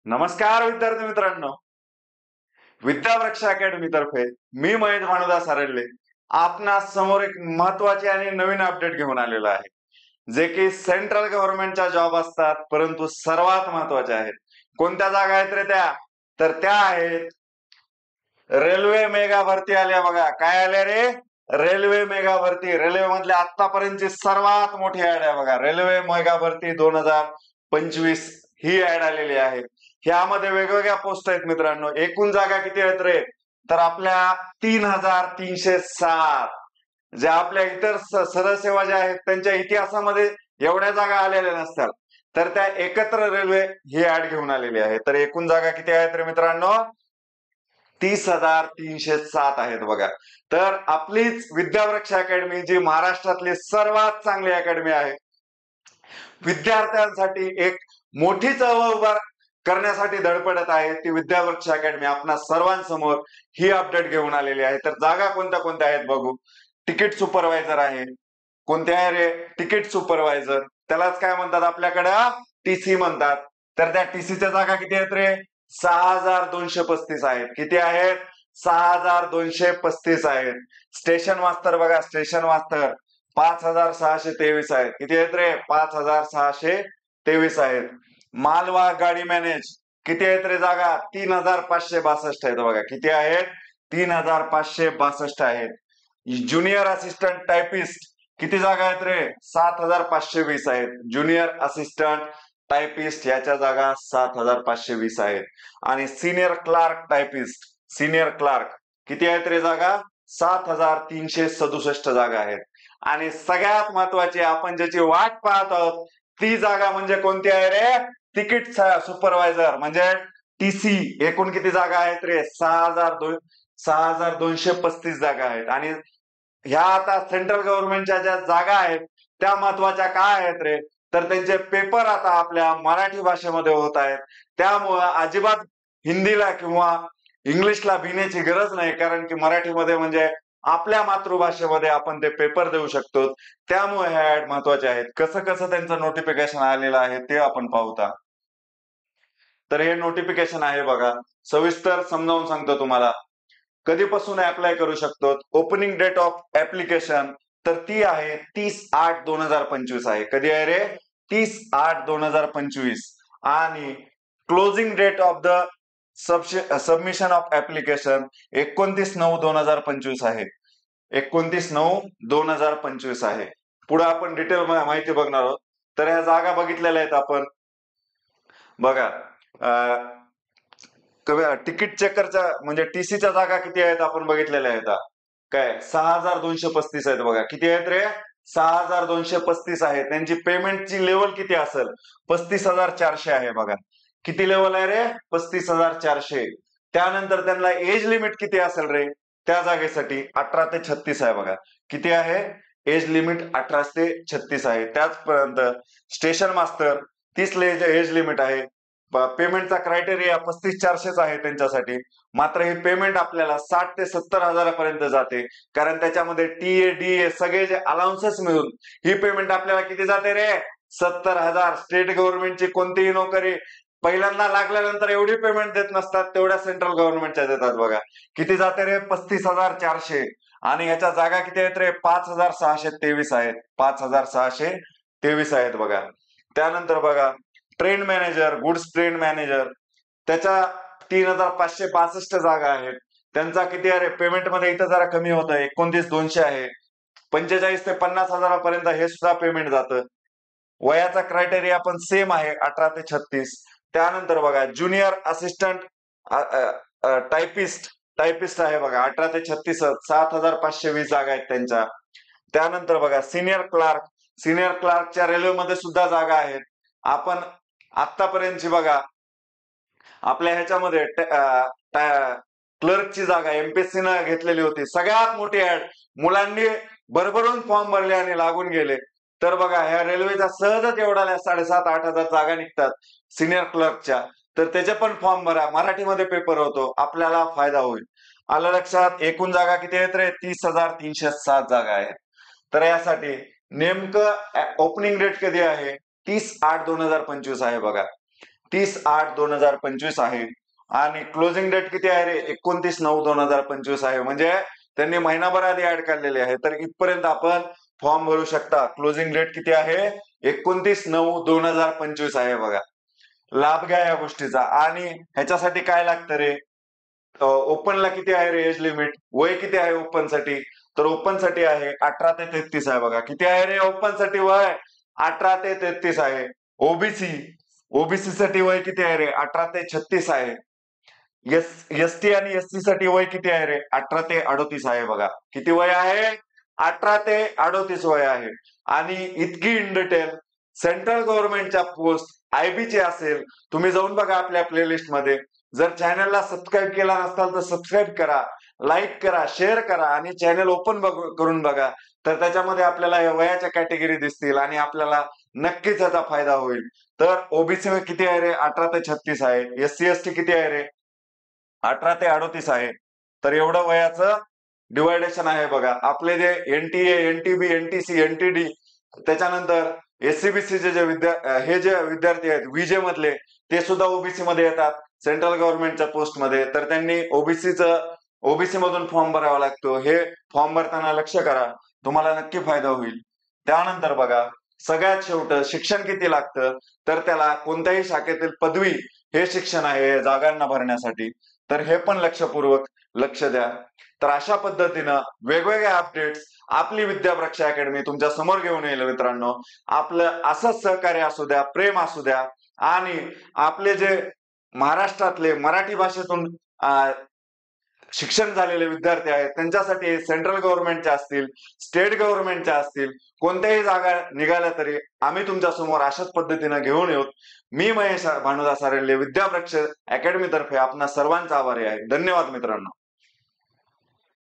नमस्कार विद्यार्थी मित्रांनो, विद्यावृक्ष अकॅडमी तर्फे मी महेश भानुदास हरळले आपणास समोर एक महत्वाची आणि नवीन अपडेट घेऊन आलेलो आहे, जे की सेंट्रल गव्हर्नमेंटच्या जॉब असतात, परंतु सर्वात महत्वाच्या आहेत. कोणत्या जागा आहेत रे त्या? तर त्या आहेत रेल्वे मेगा भरती आल्या बघा. काय आल्या रे? रेल्वे मेगा भरती. रेल्वे मधल्या आतापर्यंतची सर्वात मोठी ऍड आहे बघा. रेल्वे मेगा भरती 2025 ही ऍड आलेली आहे. यामध्ये वेगवेगळ्या पोस्ट आहेत मित्रांनो. एकूण जागा किती आहेत रे? तर आपल्या 3307. ज्या आपल्या इतर सरसेवा ज्या आहेत त्यांच्या इतिहासामध्ये एवढ्या जागा आलेल्या नसतात, तर त्या एकत्र रेल्वे ही ऍड घेऊन आलेली आहे. तर एकूण जागा किती आहेत रे मित्रांनो? 30,307 आहेत बघा. तर आपलीच विद्यावृक्ष अकॅडमी जी महाराष्ट्रातली सर्वात चांगली अकॅडमी आहे, विद्यार्थ्यांसाठी एक मोठी चळवळ उभा करण्यासाठी धडपडत आहे, ती विद्यावृक्ष अकॅडमी आपणा सर्वांसमोर ही अपडेट घेऊन आलेली आहे. तर जागा कोणत्या कोणत्या आहेत बघू. तिकीट सुपरवायझर आहे. कोणत्या आहे रे? Ticket supervisor. त्यालाच काय म्हणतात आपल्याकडं? टीसी म्हणतात. तर त्या टीसीच्या जागा किती आहेत रे? 6,235 आहेत. किती आहेत? 6,235 आहेत. स्टेशन मास्तर बघा, स्टेशन मास्तर 5,623 आहेत. किती आहेत रे? 5,623 आहेत. मालवाहक गाडी मॅनेज किती आहेत रे जागा? 3,562 आहेत बघा. किती आहेत? 3,562 आहेत. ज्युनियर असिस्टंट टायपिस्ट किती जागा आहेत रे? 7,520 आहेत. ज्युनियर असिस्टंट टायपिस्ट याच्या जागा 7,520 आहेत. आणि senior clerk typist, senior clerk किती आहेत रे जागा? 7,367 जागा आहेत. आणि सगळ्यात महत्वाची आपण ज्याची वाट पाहत आहोत ती जागा म्हणजे कोणती आहे रे? तिकीट सुपरवायझर म्हणजे टीसी. एकूण किती जागा आहेत रे? 6,235 जागा आहेत. आणि ह्या आता सेंट्रल गव्हर्नमेंटच्या ज्या जागा आहेत त्या महत्वाच्या काय आहेत रे? तर त्यांचे पेपर आता आपल्या मराठी भाषेमध्ये होत आहेत. त्यामुळे अजिबात हिंदीला किंवा इंग्लिशला भिण्याची गरज नाही, कारण की मराठीमध्ये म्हणजे आपल्या मातृभाषेमध्ये आपण ते पेपर देऊ शकतो. त्यामुळे ह्या ऍड महत्वाच्या आहेत. कसं कसं त्यांचं नोटिफिकेशन आलेलं आहे ते आपण पाहूया. तर हे नोटिफिकेशन आहे बघा, सविस्तर समजावून सांगतो तुम्हाला. कधीपासून अप्लाय करू शकतो? ओपनिंग डेट ऑफ ऍप्लिकेशन तर ती आहे 30/8/2025 आहे. कधी आहे रे? 30/8/2025. आणि closing date of the submission of application 29/9/2025 आहे. 29/9/2025 आहे. पुढे आपण डिटेल माहिती बघणार आहोत. तर ह्या जागा बघितलेल्या आहेत आपण बघा. तिकीट चेकरच्या म्हणजे टीसीच्या जागा किती आहेत आपण बघितलेल्या आहेत. काय? 6,235 आहेत बघा. किती आहेत रे? 6,235 आहेत. त्यांची पेमेंटची लेवल किती असेल? 35,400 आहे बघा. किती लेवल आहे रे? 35,400. त्यानंतर त्यांना एज लिमिट किती असेल रे त्या जागेसाठी? 18 ते 36 आहे बघा. किती आहे? एज लिमिट 18 ते 36 आहे. त्याचपर्यंत स्टेशन मास्तर 30 एज लिमिट आहे. पेमेंटचा क्रायटेरिया 35,400 आहे त्यांच्यासाठी. मात्र ही पेमेंट आपल्याला 60 ते 70 हजारापर्यंत जाते, कारण त्याच्यामध्ये टीए डीए सगळे जे अलाउन्सेस मिळून ही पेमेंट आपल्याला किती जाते रे? 70,000. स्टेट गव्हर्नमेंटची कोणतीही नोकरी पहिल्यांदा लागल्यानंतर एवढी पेमेंट देत नसतात, तेवढ्या सेंट्रल गव्हर्नमेंटच्या देतात बघा. किती जाते रे? 35,400. आणि ह्याच्या जागा किती आहेत रे? 5,623 आहेत. 5,623 आहेत बघा. त्यानंतर बघा train manager, goods train manager त्याच्या 3,562 जागा आहेत. त्यांचा किती आहे? पेमेंट मध्ये इथं जरा कमी होत आहे, 29,200 आहे. 45 ते 50 हजारापर्यंत हे सुद्धा पेमेंट जातं. वयाचा क्रायटेरिया पण सेम आहे, 18 ते 36. त्यानंतर बघा ज्युनियर असिस्टंट टायपिस्ट आहे बघा, 18 ते 36, 7,520 जागा आहेत त्यांच्या. त्यानंतर बघा सिनियर क्लार्कच्या रेल्वेमध्ये सुद्धा जागा आहेत. आपण आतापर्यंतची बघा आपल्या ह्याच्यामध्ये क्लर्कची जागा एमपीएससी न घेतलेली होती. सगळ्यात मोठी ऍड, मुलांनी भरभरून फॉर्म भरले आणि लागून गेले. तर बघा ह्या रेल्वेच्या सहजच एवढ्या 7,500-8,000 जागा निघतात सिनियर क्लर्कच्या. तर त्याचे पण फॉर्म भरा, मराठीमध्ये पेपर होतो, आपल्याला फायदा होईल. आलं लक्षात? एकूण जागा किती आहेत रे? 30,307 जागा आहेत. तर यासाठी नेमकं ओपनिंग डेट कधी आहे? 30/8/2025 आहे बघा. 30/8/2025 आहे आणि क्लोजिंग डेट किती आहे रे 29/9/2025 आहे. म्हणजे त्यांनी महिनाभर आधी ऍड काढलेली आहे. तर इथपर्यंत आपण फॉर्म भरू शकता. क्लोजिंग डेट किती आहे 29/9/2025 आहे बघा. लाभ घ्या या गोष्टीचा. आणि ह्याच्यासाठी काय लागतं रे, ओपनला किती आहे रे एज लिमिट, वय किती आहे ओपन साठी, तर ओपन साठी आहे 18 ते 33 आहे बघा. किती आहे रे ओपन साठी वय 18 ते 33 आहे. ओबीसी ओबीसी साठी वय किती आहे रे 18 ते 36 आहे. एसटी आणि एससी साठी वय किती आहे रे 18 ते 38 आहे बघा. किती वय आहे 18 ते 38 वय आहे. आणि इतकी इन डिटेल सेंट्रल गव्हर्नमेंटच्या पोस्ट आयबीची असेल, तुम्ही जाऊन बघा आपल्या प्लेलिस्ट मध्ये. जर चॅनलला सबस्क्राईब केला नसताल तर सबस्क्राईब करा, लाईक करा, शेअर करा आणि चॅनल ओपन करून बघा. तर त्याच्यामध्ये आपल्याला या वयाच्या कॅटेगरी दिसतील आणि आपल्याला नक्कीच याचा फायदा होईल. तर ओबीसी किती आहे रे 18 ते 36 आहे. एससी एसटी किती आहे रे 18 ते 38 आहे. तर एवढं वयाचं डिवायडेशन आहे बघा. आपले जे एनटीए, एनटीबी, एनटीसी, एनटीडी, त्याच्यानंतर एससीबीसीचे जे हे जे विद्यार्थी आहेत विजे मधले, ते सुद्धा ओबीसी मध्ये येतात सेंट्रल गव्हर्नमेंटच्या पोस्ट मध्ये. तर त्यांनी ओबीसी मधून फॉर्म भरावा लागतो. हे फॉर्म भरताना लक्ष करा, तुम्हाला नक्की फायदा होईल. त्यानंतर बघा सगळ्यात शेवट शिक्षण किती लागतं, तर त्याला कोणत्याही शाखेतील पदवी हे शिक्षण आहे जागांना भरण्यासाठी. तर हे पण लक्षपूर्वक लक्ष द्या. तर अशा पद्धतीनं वेगवेगळ्या अपडेट्स आपली विद्याप्रक्षा अकॅडमी तुमच्या समोर घेऊन येईल मित्रांनो. आपलं असंच सहकार्य असू द्या, प्रेम असू द्या. आणि आपले जे महाराष्ट्रातले मराठी भाषेतून शिक्षण झालेले विद्यार्थी आहेत त्यांच्यासाठी सेंट्रल गव्हर्नमेंटच्या असतील, स्टेट गव्हर्नमेंटच्या असतील, कोणत्याही जागा निघाल्या तरी आम्ही तुमच्या समोर अशाच पद्धतीने घेऊन येऊ. मी महेश भानुदास आरेल्ले विद्याप्रक्ष अकॅडमी तर्फे आपणा सर्वांचा आभारी आहे. धन्यवाद मित्रांनो.